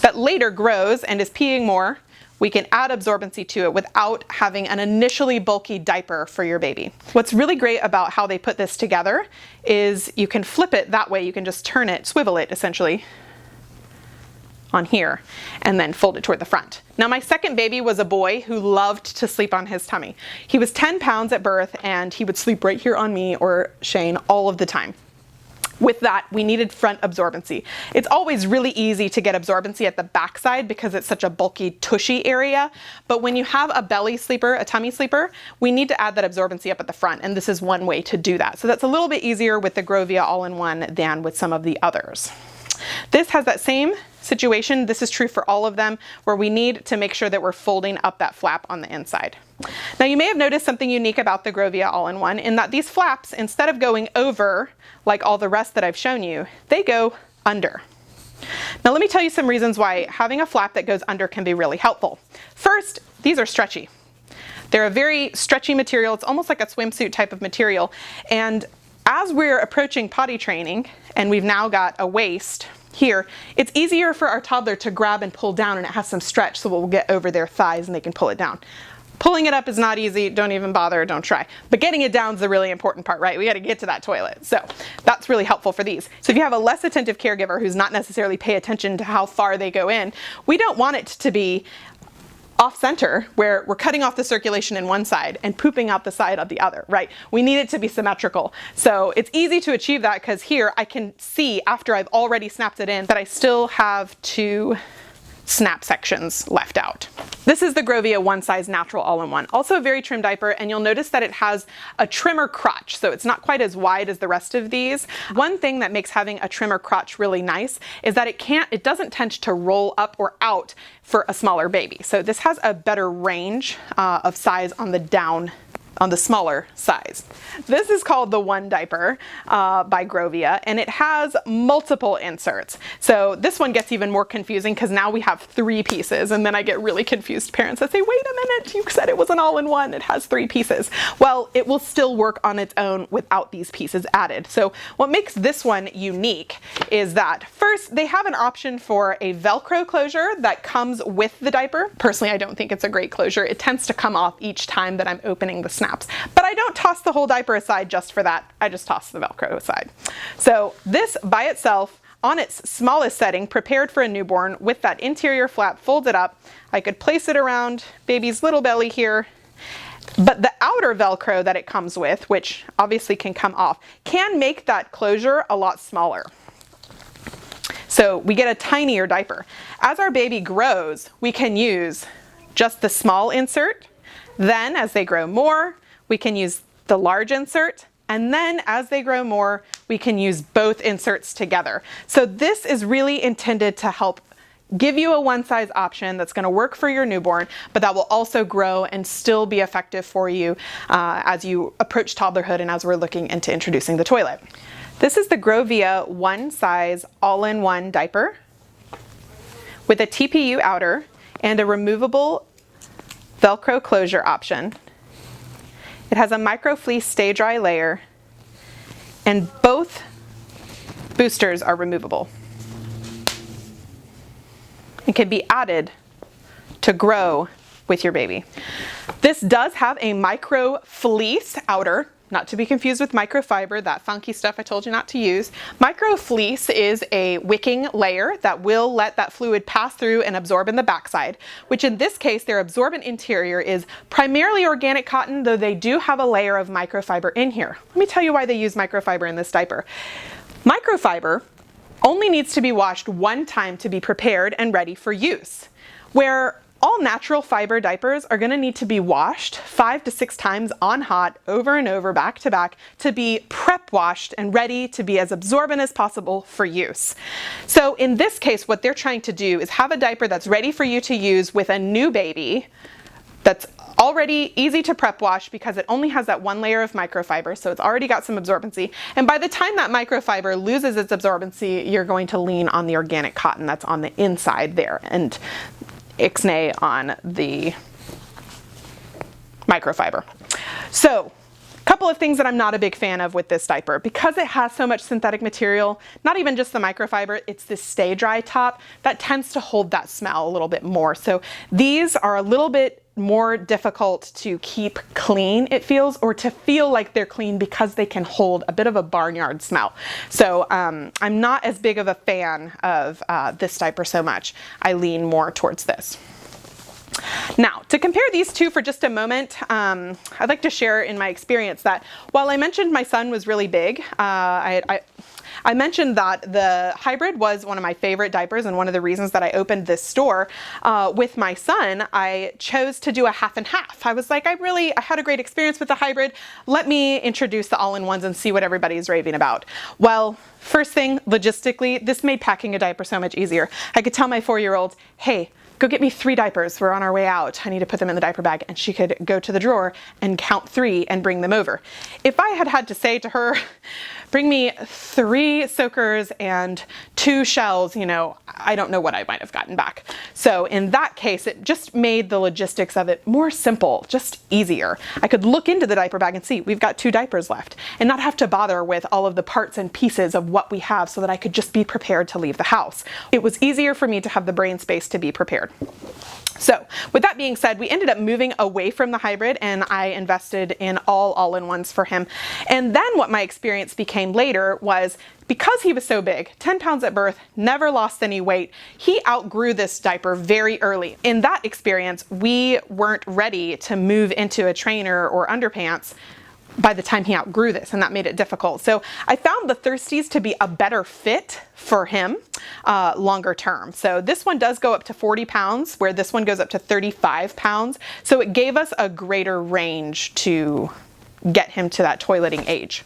that later grows and is peeing more, we can add absorbency to it without having an initially bulky diaper for your baby. What's really great about how they put this together is you can flip it that way. You can just turn it, swivel it essentially on here, and then fold it toward the front. Now my second baby was a boy who loved to sleep on his tummy. He was 10 pounds at birth and he would sleep right here on me or Shane all of the time. With that, we needed front absorbency. It's always really easy to get absorbency at the backside because it's such a bulky, tushy area. But when you have a belly sleeper, a tummy sleeper, we need to add that absorbency up at the front, and this is one way to do that. So that's a little bit easier with the Grovia all-in-one than with some of the others. This has that same situation. This is true for all of them, where we need to make sure that we're folding up that flap on the inside. Now you may have noticed something unique about the Grovia all-in-one in that these flaps, instead of going over like all the rest that I've shown you, they go under. Now let me tell you some reasons why having a flap that goes under can be really helpful. First, these are stretchy. They're a very stretchy material. It's almost like a swimsuit type of material. And as we're approaching potty training and we've now got a waist here, it's easier for our toddler to grab and pull down, and it has some stretch, so we'll get over their thighs and they can pull it down. Pulling it up is not easy. Don't even bother, don't try. But getting it down is the really important part, right? We got to get to that toilet. So that's really helpful for these. So if you have a less attentive caregiver who's not necessarily pay attention to how far they go in, we don't want it to be off center where we're cutting off the circulation in one side and pooping out the side of the other, right? We need it to be symmetrical. So it's easy to achieve that because here I can see after I've already snapped it in that I still have 2 snap sections left out. This is the Grovia One Size Natural All-in-One. Also a very trim diaper, and you'll notice that it has a trimmer crotch, so it's not quite as wide as the rest of these. One thing that makes having a trimmer crotch really nice is that it doesn't tend to roll up or out for a smaller baby. So this has a better range of size on the smaller size. This is called the One Diaper by Grovia, and it has multiple inserts. So this one gets even more confusing because now we have 3 pieces, and then I get really confused parents that say, wait a minute, you said it was an all-in-one, it has 3 pieces. Well, it will still work on its own without these pieces added. So what makes this one unique is that first, they have an option for a Velcro closure that comes with the diaper. Personally, I don't think it's a great closure. It tends to come off each time that I'm opening the snap. But I don't toss the whole diaper aside just for that. I just toss the Velcro aside. So this by itself, on its smallest setting, prepared for a newborn with that interior flap folded up, I could place it around baby's little belly here. But the outer Velcro that it comes with, which obviously can come off, can make that closure a lot smaller. So we get a tinier diaper. As our baby grows, we can use just the small insert. Then as they grow more, we can use the large insert, and then as they grow more, we can use both inserts together. So this is really intended to help give you a one size option that's going to work for your newborn, but that will also grow and still be effective for you as you approach toddlerhood and as we're looking into introducing the toilet. This is the Grovia One Size All-in-One Diaper with a TPU outer and a removable Velcro closure option. It has a micro fleece stay dry layer, and both boosters are removable and can be added to grow with your baby. This does have a micro fleece outer, not to be confused with microfiber, that funky stuff I told you not to use. Micro fleece is a wicking layer that will let that fluid pass through and absorb in the backside, which in this case, their absorbent interior is primarily organic cotton, though they do have a layer of microfiber in here. Let me tell you why they use microfiber in this diaper. Microfiber only needs to be washed one time to be prepared and ready for use, where all natural fiber diapers are going to need to be washed 5 to 6 times on hot, over and over, back to back, to be prep washed and ready to be as absorbent as possible for use. So in this case, what they're trying to do is have a diaper that's ready for you to use with a new baby, that's already easy to prep wash because it only has that one layer of microfiber, so it's already got some absorbency. And by the time that microfiber loses its absorbency, you're going to lean on the organic cotton that's on the inside there, and ixnay on the microfiber. So a couple of things that I'm not a big fan of with this diaper. Because it has so much synthetic material, not even just the microfiber, it's this stay dry top that tends to hold that smell a little bit more. So these are a little bit more difficult to keep clean, it feels, or to feel like they're clean because they can hold a bit of a barnyard smell. So I'm not as big of a fan of this diaper so much. I lean more towards this. Now, to compare these two for just a moment, I'd like to share in my experience that while I mentioned my son was really big, I mentioned that the hybrid was one of my favorite diapers, and one of the reasons that I opened this store with my son, I chose to do a half and half. I was like, I had a great experience with the hybrid. Let me introduce the all-in-ones and see what everybody's raving about. Well, first thing, logistically, this made packing a diaper so much easier. I could tell my 4-year-old, hey, go get me 3 diapers. We're on our way out. I need to put them in the diaper bag. And she could go to the drawer and count 3 and bring them over. If I had had to say to her, bring me 3 soakers and 2 shells, you know, I don't know what I might have gotten back. So in that case, it just made the logistics of it more simple, just easier. I could look into the diaper bag and see we've got 2 diapers left and not have to bother with all of the parts and pieces of what we have, so that I could just be prepared to leave the house. It was easier for me to have the brain space to be prepared. So with that being said, we ended up moving away from the hybrid and I invested in all-in-ones for him. And then what my experience became later was, because he was so big, 10 pounds at birth, never lost any weight, he outgrew this diaper very early. In that experience, we weren't ready to move into a trainer or underpants by the time he outgrew this, and that made it difficult. So I found the Thirsties to be a better fit for him longer term. So this one does go up to 40 pounds, where this one goes up to 35 pounds. So it gave us a greater range to get him to that toileting age.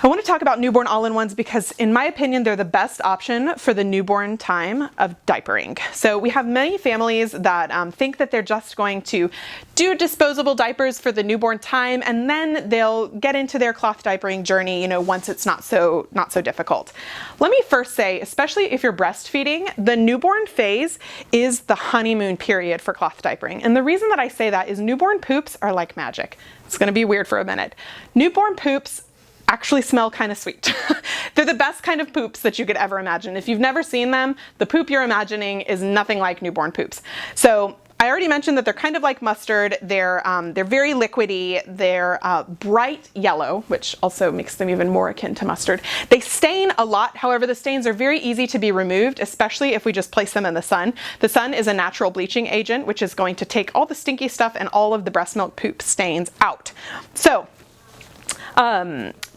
I want to talk about newborn all-in-ones because in my opinion, they're the best option for the newborn time of diapering. So we have many families that think that they're just going to do disposable diapers for the newborn time and then they'll get into their cloth diapering journey, you know, once it's not so difficult. Let me first say, especially if you're breastfeeding, the newborn phase is the honeymoon period for cloth diapering. And the reason that I say that is newborn poops are like magic. It's going to be weird for a minute. Newborn poops actually smell kind of sweet. They're the best kind of poops that you could ever imagine. If you've never seen them, the poop you're imagining is nothing like newborn poops. So I already mentioned that they're kind of like mustard. They're very liquidy. They're bright yellow, which also makes them even more akin to mustard. They stain a lot. However, the stains are very easy to be removed, especially if we just place them in the sun. The sun is a natural bleaching agent, which is going to take all the stinky stuff and all of the breast milk poop stains out. So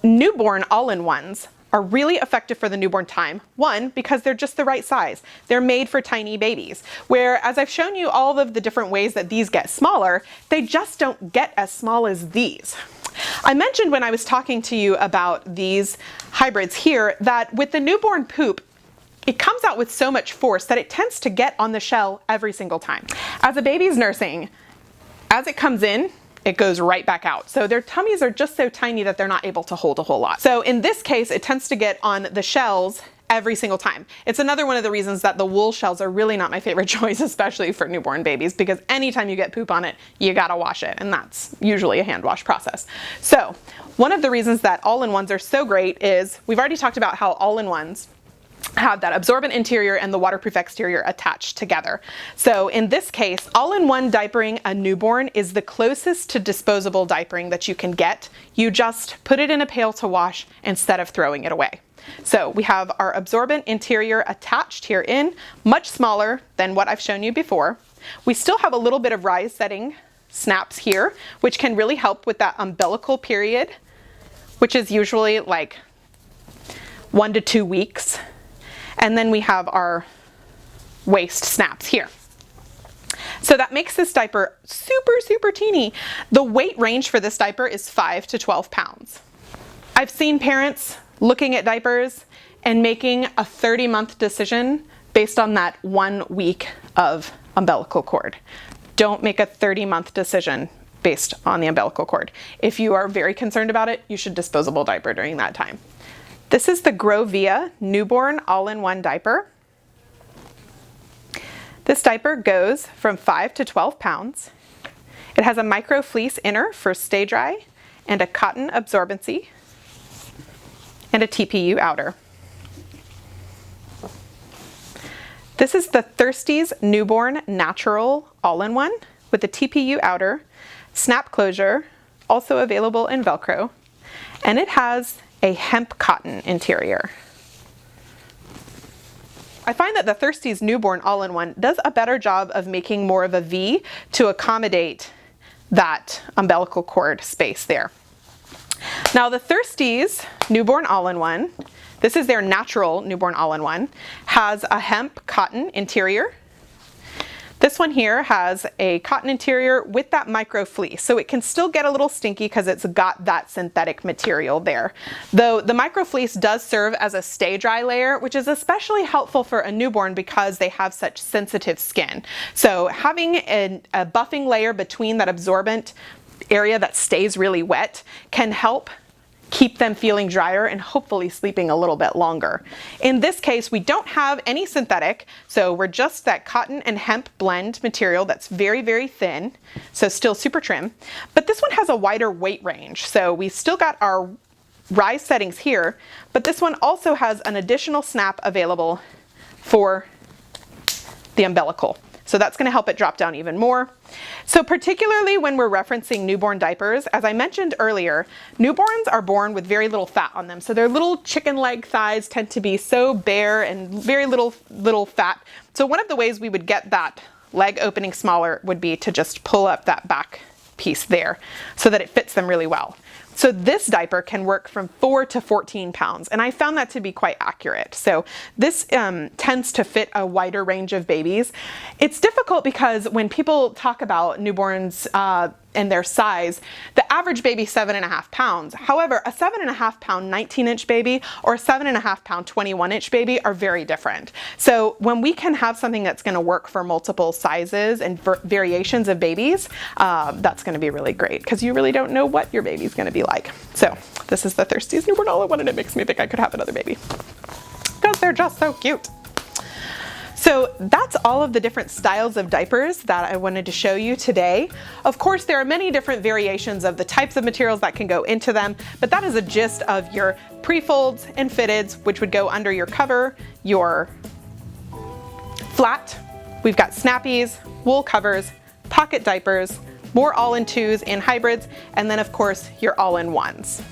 newborn all-in-ones are really effective for the newborn time. One, because they're just the right size. They're made for tiny babies. Where, as I've shown you all of the different ways that these get smaller, they just don't get as small as these. I mentioned when I was talking to you about these hybrids here that with the newborn poop, it comes out with so much force that it tends to get on the shell every single time. As a baby's nursing, as it comes in, it goes right back out. So their tummies are just so tiny that they're not able to hold a whole lot. So in this case, it tends to get on the shells every single time. It's another one of the reasons that the wool shells are really not my favorite choice, especially for newborn babies, because anytime you get poop on it, you gotta wash it, and that's usually a hand wash process. So one of the reasons that all-in-ones are so great is, we've already talked about how all-in-ones have that absorbent interior and the waterproof exterior attached together. So in this case, all-in-one diapering a newborn is the closest to disposable diapering that you can get. You just put it in a pail to wash instead of throwing it away. So we have our absorbent interior attached here in, much smaller than what I've shown you before. We still have a little bit of rise setting snaps here, which can really help with that umbilical period, which is usually like 1 to 2 weeks. And then we have our waist snaps here. So that makes this diaper super, super teeny. The weight range for this diaper is 5 to 12 pounds. I've seen parents looking at diapers and making a 30-month decision based on that 1 week of umbilical cord. Don't make a 30-month decision based on the umbilical cord. If you are very concerned about it, you should disposable diaper during that time. This is the Grovia newborn all-in-one diaper. This diaper goes from 5 to 12 pounds. It has a micro fleece inner for stay dry and a cotton absorbency and a TPU outer. This is the Thirsties newborn natural all-in-one with a TPU outer, snap closure, also available in Velcro, and it has a hemp cotton interior. I find that the Thirsties newborn all-in-one does a better job of making more of a V to accommodate that umbilical cord space there. Now the Thirsties newborn all-in-one, this is their natural newborn all-in-one, has a hemp cotton interior. This one here has a cotton interior with that micro fleece, so it can still get a little stinky because it's got that synthetic material there. Though the micro fleece does serve as a stay dry layer, which is especially helpful for a newborn because they have such sensitive skin. So having a buffing layer between that absorbent area that stays really wet can help keep them feeling drier and hopefully sleeping a little bit longer. In this case, we don't have any synthetic, so we're just that cotton and hemp blend material that's very, very thin, so still super trim. But this one has a wider weight range, so we still got our rise settings here, but this one also has an additional snap available for the umbilical. So that's going to help it drop down even more. So particularly when we're referencing newborn diapers, as I mentioned earlier, newborns are born with very little fat on them. So their little chicken leg thighs tend to be so bare and very little fat. So one of the ways we would get that leg opening smaller would be to just pull up that back piece there so that it fits them really well. So this diaper can work from 4 to 14 pounds, and I found that to be quite accurate. So this tends to fit a wider range of babies. It's difficult because when people talk about newborns and their size, the average baby 7.5 pounds. However, a 7.5 pound 19-inch baby or a 7.5 pound 21-inch baby are very different. So when we can have something that's going to work for multiple sizes and variations of babies, that's going to be really great because you really don't know what your baby's going to be like. So this is the thirstiest newborn all I wanted. It makes me think I could have another baby because they're just so cute. So that's all of the different styles of diapers that I wanted to show you today. Of course, there are many different variations of the types of materials that can go into them, but that is a gist of your pre-folds and fitteds, which would go under your cover, your flat. We've got snappies, wool covers, pocket diapers, more all-in-twos and hybrids, and then of course your all-in-ones.